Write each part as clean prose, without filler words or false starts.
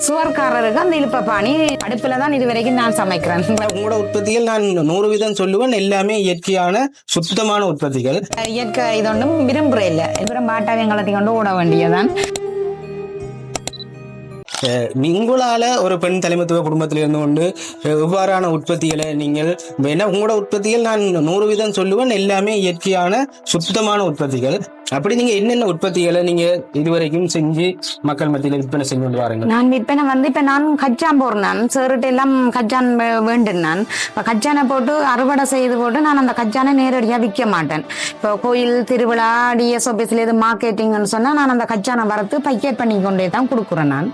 சுவர்காரருக்கு அந்த இழுப்ப பாணி அடுப்புல தான் இது வரைக்கும் நான் சமைக்கிறேன். உங்களோட உற்பத்திகள் நான் 100% சொல்லுவேன், எல்லாமே இயற்கையான சுத்தமான உற்பத்திகள். இயற்கை இதொன்றும் விரும்புற இல்லை, விரும்ப ஆட்டாவே எங்களை கொண்டு ஓட வேண்டியதான். உங்களால ஒரு பெண் தலைமைத்துவ குடும்பத்தில் இருந்து கொண்டு எவ்வாறான உற்பத்திகளை நீங்கள் என்ன, உங்களோட உற்பத்திகள் நான் 100% சொல்லுவேன், எல்லாமே இயற்கையான சுத்தமான உற்பத்திகள். அப்படி நீங்க என்னென்ன உற்பத்திகளை நீங்க இதுவரைக்கும் செஞ்சு மக்கள் மத்தியில் விற்பனை செஞ்சு கொண்டு வாருங்க? நான் விற்பனை இப்ப நான் கச்சான் போடுறேன், சேருட்டு எல்லாம் கச்சான் வேண்டும். நான் இப்ப கச்சானை போட்டு அறுவடை செய்து போட்டு நான் அந்த கச்சானை நேரடியா விற்க மாட்டேன். இப்போ கோயில் திருவிழா டிஎஸ் ஆபீஸ்ல எது மார்க்கெட்டிங்னு சொன்னா நான் அந்த கச்சானை வறுத்து பக்கெட் பண்ணி கொண்டே தான் கொடுக்குறேன். நான்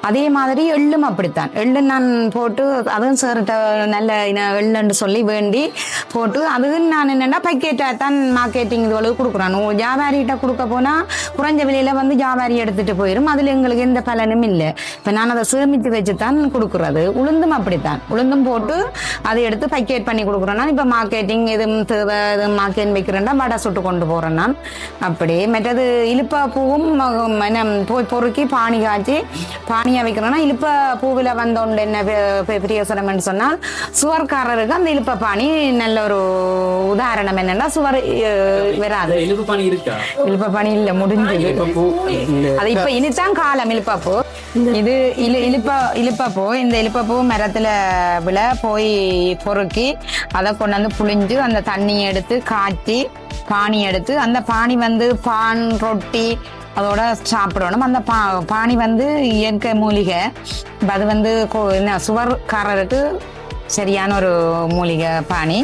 அதே மாதிரி எள்ளும் அப்படித்தான், எள்ளு நான் போட்டு அதுவும் சேருட்ட நல்ல எள்ளுன்னு சொல்லி வேண்டி போட்டு அதுவும் நான் என்னென்னா பக்கெட்டா தான் மார்க்கெட்டிங் இதுவளவு கொடுக்குறேன். வியாபாரி கொடுக்க போனா குறைஞ்ச விலையில வியாபாரி எடுத்துட்டு போயிடும், அதுல எங்களுக்கு எந்த பலனும் இல்லை. இப்ப நான் அதை சேமித்து வச்சுதான் கொடுக்கறது. உளுந்தும் அப்படித்தான், உளுந்தும் போட்டு அதை எடுத்து பக்கெட் பண்ணி கொடுக்குறேன். நான் இப்ப மார்க்கெட்டிங் எதுவும் தேவை மார்க்கெட் வைக்கிறேன்னா வடை சுட்டு கொண்டு போறேன் நான். அப்படி மற்றது இழுப்ப பூவும் போய் பொறுக்கி பானி காய்ச்சி பானியா வைக்கிறோம்னா இழுப்ப பூவில வந்தோண்டு என்ன பிரியோசனம் சொன்னால் சுவர்காரருக்கு அந்த இழுப்ப பானி நல்ல ஒரு உதாரணம். என்னன்னா சுவர் வராது, இழுப்ப பணி இல்ல முடிஞ்சது. அது இப்ப இனிதான் காலம் இழுப்பப்பூ. இது இழுப்பப்பூ. இந்த இழுப்பப்பூ மரத்துல விழ போய் பொறுக்கி அதை கொண்டாந்து புளிஞ்சு அந்த தண்ணியை எடுத்து காய்ச்சி பானி எடுத்து அந்த பானி பான் ரொட்டி அதோட சாப்பிடணும். அந்த பானி இயற்கை மூலிகை. அது சுவர்காரருக்கு சரியான ஒரு மூலிகை பாணி.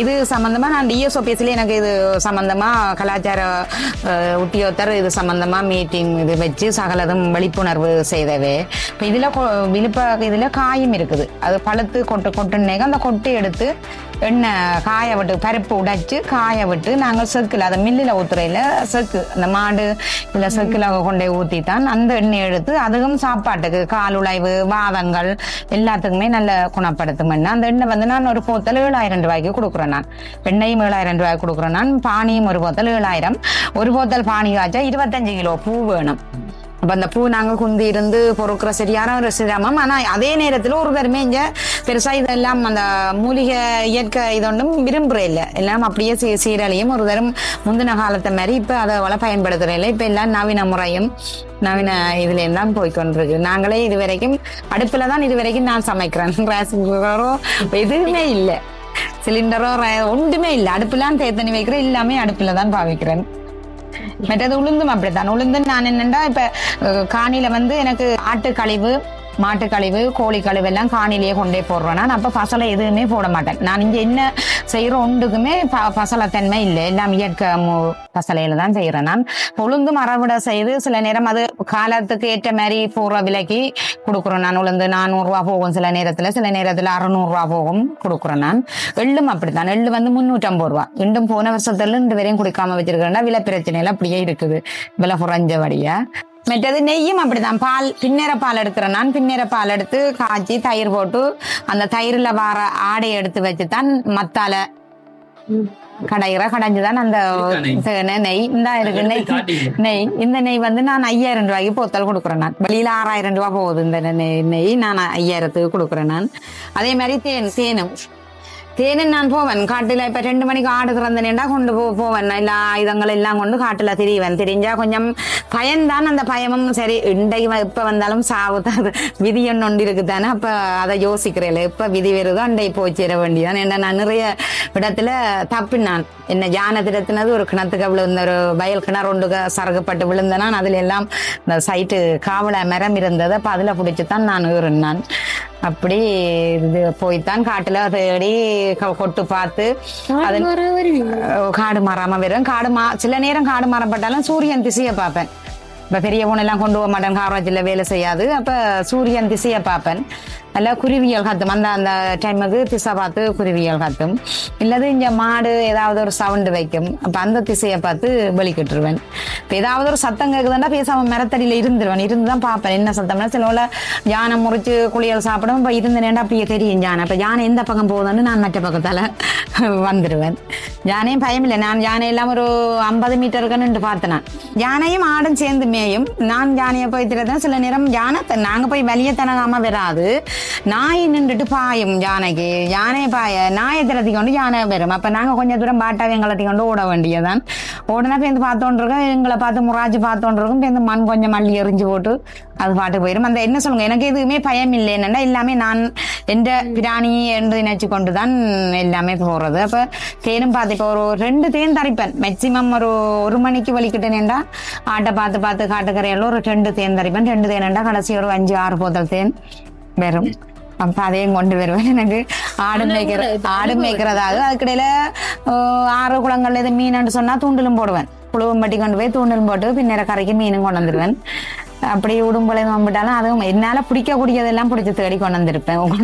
இது சம்பந்தமா நான் டிஎஸ்ஓபிஎஸ்ல எனக்கு இது சம்பந்தமா கலாச்சார உத்தியோகத்தர் இது சம்பந்தமா மீட்டிங் இது வச்சு சகலதும் விழிப்புணர்வு செய்தவே. இப்போ இதுல காயும் இருக்குது, அது பழுத்து கொட்டுனேங்க அந்த கொட்டை எடுத்து எண்ணெய் காய விட்டு பருப்பு உடைச்சு காய விட்டு நாங்கள் செக்கில் அதை மில்லில் ஊத்துறையில செக்கு அந்த மாடு இல்லை செக்கில் கொண்டே ஊற்றித்தான் அந்த எண்ணெய் எடுத்து அதுவும் சாப்பாட்டுக்கு காலுழைவு வாதங்கள் எல்லாத்துக்குமே நல்ல குணப்படுத்தும். அந்த எண்ணெய் நான் ஒரு போத்தல் 7000 ரூபாய்க்கு கொடுக்குறேன். நான் எண்ணெயும் 7000 ரூபாய்க்கு கொடுக்குறேன். நான் பானியும் ஒரு போத்தல் 7000. ஒரு போத்தல் பானி காய்ச்சா 25 கிலோ பூ வேணும். அப்ப அந்த பூ நாங்க குந்தி இருந்து பொறுக்கிற சரியான ஒரு சிரமம். ஆனா அதே நேரத்துல ஒரு தருமே இங்க பெருசா இதெல்லாம் அந்த மூலிகை இயற்கை இதொன்றும் விரும்புற இல்லை, எல்லாம் அப்படியே சீரழியும். ஒரு தரம் முந்தின காலத்தை மாதிரி இப்ப அதை பயன்படுத்துற இல்லை. இப்ப எல்லாம் நவீன முறையும் நவீன இதுல எல்லாம் போய்கொண்டிருக்கு. நாங்களே இதுவரைக்கும் அடுப்புலதான் இதுவரைக்கும் நான் சமைக்கிறேன். ரைஸ் குக்கரோ எதுவுமே இல்லை, சிலிண்டரோ ஒன்றுமே இல்லை. அடுப்புலாம் தேத்தனி வைக்கிறேன், எல்லாமே அடுப்புலதான் பாவிக்கிறேன். மற்றது உளுந்தும் அப்படித்தான். உளுந்து நான் என்னண்டா இப்ப காணில எனக்கு ஆட்டு கழிவு மாட்டு கழிவு கோழி கழிவு எல்லாம் காணிலேயே கொண்டே போடுறேன். நான் அப்ப பசலை எதுவுமே போட மாட்டேன். நான் இங்க என்ன செய்யற ஒன்றுக்குமே பசலத்தன்மை இல்லை, எல்லாம் இயற்கை பசலையில தான் செய்யறேன். நான் உளுந்தும் அறவிட செய்து சில நேரம் அது காலத்துக்கு ஏற்ற மாதிரி போற விலைக்கு கொடுக்குறேன். நான் உளுந்து 400 ரூபா போகும், சில நேரத்துல 600 ரூபா போகும் கொடுக்குறேன். நான் எள்ளும் அப்படித்தான். எள்ளு 350 ரூபா. இன்னும் போன வருஷத்துல இருந்து வரையும் குடிக்காம வச்சிருக்கிறேன்னா விலை பிரச்சனையில அப்படியே இருக்குது, விலை குறைஞ்சபடியா. மற்றது நெய்யும் அப்படிதான். பால் பின்னேற பால் எடுக்கிறேன். நான் பின்னேற பால் எடுத்து காய்ச்சி தயிர் போட்டு அந்த தயிர்ல வர ஆடையை எடுத்து வச்சுதான் மத்தால கடைஞ்சுதான் அந்த நெய் இந்த இருக்கு. நெய் இந்த நெய் நான் 5000 ரூபாய்க்கு போத்தல் கொடுக்குறேன். நான் வெளியில 6000 ரூபாய் போகுது இந்த நெய், நான் 5000க்கு கொடுக்குறேன். நான் அதே மாதிரி தேனும் நான் போவேன் காட்டுல. இப்ப 2 மணிக்கு ஆடு திறந்தேன்டா கொண்டு போவேன். எல்லா ஆயுதங்கள் எல்லாம் கொண்டு காட்டுல திரிஞ்சா கொஞ்சம் பயம்தான். அந்த பயமும் சரி இன்றைக்கு இப்ப வந்தாலும் சாவுதான் விதி ஒன்று இருக்குதானே. அப்ப அதை யோசிக்கிறேன், இப்ப விதி வருதோ அண்டை போய் சேர வேண்டியதான். ஏன்னா நான் நிறைய இடத்துல தப்பினான். என்ன யானை திறத்தினது ஒரு கிணத்துக்கு விழுந்த ஒரு வயல் கிணறு ஒன்று சரகப்பட்டு விழுந்தனான். அதுல எல்லாம் இந்த சைட்டு காவல மரம் இருந்தது. அப்ப அதுல பிடிச்சுதான் நான் ஏறினான். அப்படி இது போய்த்தான் காட்டுல தேடி கொட்டு பார்த்து காடு மாறாம வரும். சில நேரம் காடு மாறப்பட்டாலும் சூரியன் திசையை பார்ப்பேன். இப்ப பெரிய பொண்ணெல்லாம் கொண்டு போக மாட்டேன், காராஜில வேலை செய்யாது. அப்ப சூரியன் திசையை பார்ப்பேன். நல்லா குருவியல் கத்தும். அந்த டைமுக்கு திசை பார்த்து குருவியல் கத்தும். இல்லது இங்க மாடு ஏதாவது ஒரு சவுண்டு வைக்கும். அப்ப அந்த திசையை பார்த்து வெளிக்கிட்டுருவேன். இப்ப ஏதாவது ஒரு சத்தம் கேக்குதுன்னா பேசாம மரத்தடியில இருந்துதான் பார்ப்பேன் என்ன சத்தம்னா. சில யானை முறிச்சு குளியல் சாப்பிடும். இப்ப இருந்தேன்டா அப்படியே தெரியும் யானை. இப்ப யானை எந்த பக்கம் போகுதுன்னு நான் மற்ற பக்கத்தால வந்துடுவேன். யானையும் பயம் இல்லை. நான் யானை எல்லாம் ஒரு 50 மீட்டருக்கு நின்று பார்த்தேன். யானையும் ஆடும் சேர்ந்து மேயும். நான் யானையை போய் திறதான் சில நேரம் யானை நாங்க போய் வெளியே தனகாம வராது. நாய் நின்றுட்டு பாயும் யானைக்கு. யானை பாய நாயை திரத்தி கொண்டு யானை வரும். அப்ப நாங்க கொஞ்சம் தூரம் பாட்டாவை எங்களத்தி கொண்டு ஓட வேண்டியதான். ஓடனா பேருந்து பார்த்தோன்றிருக்கோம். எங்களை பார்த்து முறாஜி பார்த்தோன்றிருக்கும். பேருந்து மண் கொஞ்சம் மல்லி எறிஞ்சு போட்டு அது பாட்டு போயிடும். அந்த என்ன சொல்லுங்க, எனக்கு எதுவுமே பயம் இல்லை. என்னன்னா எல்லாமே நான் எந்த பிராணி என்று நினைச்சு கொண்டுதான் எல்லாமே போறது. அப்ப தேனும் பார்த்து இப்போ ஒரு 2 தேன் தரிப்பேன். மேக்சிமம் ஒரு மணிக்கு வலிக்கிட்டேனேண்டா ஆட்டை பார்த்து காட்டுக்கரையில ஒரு 2 தேன் தரிப்பேன். 2 தேனண்டா கடைசி ஒரு 5-6 போதல் தேன் வரும். அப்ப அதையும் கொண்டு வருவேன். எனக்கு ஆடு மேய்க்கிறதாவது அதுக்கிடையில 6 குளங்கள்ல இது மீன் சொன்னா தூண்டிலும் போடுவேன். புழுவும் பட்டி கொண்டு போய் தூண்டிலும் போட்டு பின்னர கரைக்கு மீனும் கொண்டு வந்துடுவேன். அப்படி உடும்பொலை நம்பிட்டாலும் அதுவும் என்னால பிடிக்கக்கூடியதெல்லாம் பிடிச்சி தேடி கொண்டு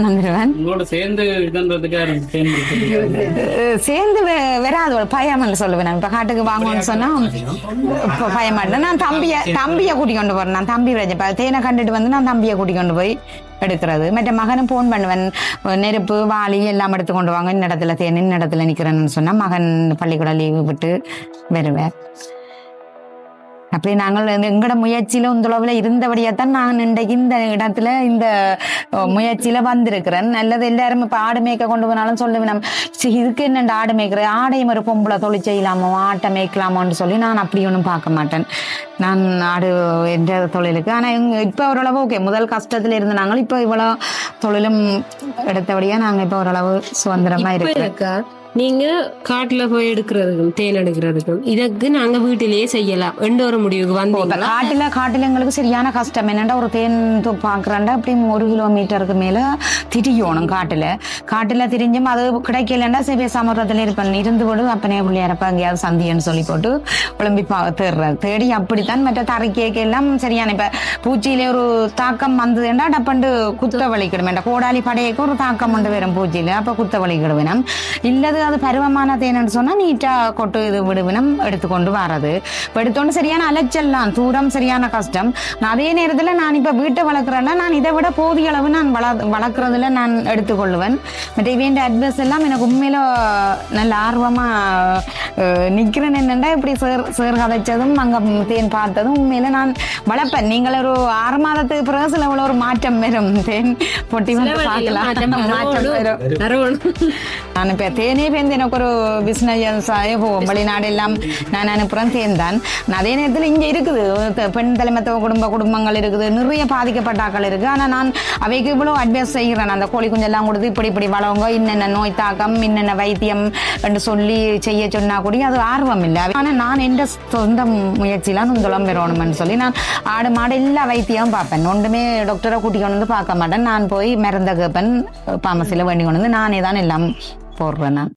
வந்துருவேன். சேர்ந்து வராது பயம் சொல்லுவேன். இப்ப காட்டுக்கு வாங்கணும்னு சொன்னா பயம் மாட்டேன். நான் தம்பியை கூட்டி கொண்டு போறேன். நான் தம்பி தேனை கண்டுட்டு வந்து நான் தம்பியை கூட்டி கொண்டு போய் எடுக்கிறது. மற்ற மகனும் போன் பண்ணுவேன். நெருப்பு வாளி எல்லாம் எடுத்து கொண்டு வாங்க. இந்த இடத்துல தேன் இந்த இடத்துல நிக்கிறேன்னு சொன்னா மகன் பள்ளிக்கூடம் லீவு விட்டு வருவேன். அப்படி நாங்கள் எங்கட முயற்சியில உந்தளவுல இருந்தபடியாத்தான் நான் இன்றைக்கு இந்த இடத்துல இந்த முயற்சியில வந்திருக்கிறேன். நல்லது எல்லாரும் இப்ப ஆடு மேய்க்க கொண்டு போனாலும் சொல்லுவேன், இதுக்கு என்ன ஆடு மேய்க்கிற ஆடையும் ஒரு பொம்பளை தொழில் செய்யலாமோ ஆட்டை மேய்க்கலாமோன்னு சொல்லி நான் அப்படி ஒன்றும் பார்க்க மாட்டேன். நான் ஆடு என்ற தொழிலுக்கு ஆனா இப்ப ஓரளவு ஓகே. முதல் கஷ்டத்துல இருந்து நாங்கள் இப்ப இவ்வளவு தொழிலும் எடுத்தபடியா நாங்க இப்ப ஓரளவு சுதந்திரமா இருக்கோம். நீங்க காட்டுல போய் எடுக்கிறதுக்கும் தேன் எடுக்கிறதுக்கும் இதுக்கு நாங்க வீட்டிலேயே செய்யலாம் என்ற ஒரு முடிவுக்கு வந்து காட்டுல எங்களுக்கு சரியான கஷ்டம். என்னண்டா ஒரு தேன் பாக்குறாண்டா அப்படி 1 கிலோமீட்டருக்கு மேல திரியணும். காட்டுல திரிஞ்சும் அது கிடைக்கலண்டா சிவ சமூகத்துல இருப்பேன் இருந்து போடு அப்பனே பிள்ளையாரப்ப எங்கேயாவது சந்தியன்னு சொல்லி போட்டு விளம்பி தேடி அப்படித்தான். மற்ற தரைக்கேக்கு எல்லாம் சரியான இப்ப பூச்சியில ஒரு தாக்கம் வந்ததுண்டா டப்பண்டு குத்த வலிக்கிடும். கோடாலி படையக்கு ஒரு தாக்கம் கொண்டு வரும் பூச்சியில. அப்ப குத்த வலிக்கிடுவேன். இல்லது அது பருவமான தேனன்னு சொன்னா நீட்டா கொட்டு இது விடுவினம் எடுத்துக்கொண்டு வர்றது. இப்ப எடுத்தோண்டு சரியான அலைச்சல்லாம் தூரம் சரியான கஷ்டம். அதே நேரத்துல நான் இப்ப வீட்டை வளர்க்குறேன்னா நான் இதை விட போதிய அளவு நான் வளர்க்குறதுல நான் எடுத்துக்கொள்ளுவேன். பட் இவன் அட்வைஸ் எல்லாம் எனக்கு உண்மையில நல்ல ஆர்வமா நிக்கிறேன். என்னண்டா இப்படி சேர் கதைச்சதும் அங்க தேன் பார்த்ததும் உண்மையில நான் வளர்ப்பேன். நீங்கள் ஒரு 6 மாதத்துக்கு பிறகு சில ஒரு மாற்றம் வரும். தேன் பொட்டி வந்து பார்க்கலாம் மாற்றம் வரும். நான் இப்ப தேனே பேருந்து எனக்கு ஒரு பிசினஸ் போவோம். வெளிநாடு எல்லாம் நான் அனுப்புறேன் தேன் தான். அதே நேரத்தில் இங்க இருக்குது பெண் தலைமத்துவ குடும்பங்கள் இருக்குது. நிறைய பாதிக்கப்பட்டாக்கள் இருக்கு. ஆனா நான் அவைக்கு இவ்வளவு அட்வைஸ் செய்கிறேன். அந்த கோழி குஞ்சு எல்லாம் கொடுத்து இப்படி வளவங்க இன்னென்ன நோய் தாக்கம் இன்னென்ன வைத்தியம் என்று சொல்லி செய்ய சொன்னா கூட அது ஆர்வம் இல்லை. ஆனா நான் எந்த சொந்த முயற்சியெல்லாம் நுந்தளம் பெறணும்னு சொல்லி நான் ஆடு மாடு எல்லா வைத்தியம் பார்ப்பேன். ஒன்றுமே டாக்டரை கூட்டி கொண்டு வந்து பார்க்க மாட்டேன். நான் போய் மருந்த கேட்பேன். பாமசியில வேண்டி கொண்டு வந்து நானே தான் எல்லாம் போடுறேன். நான்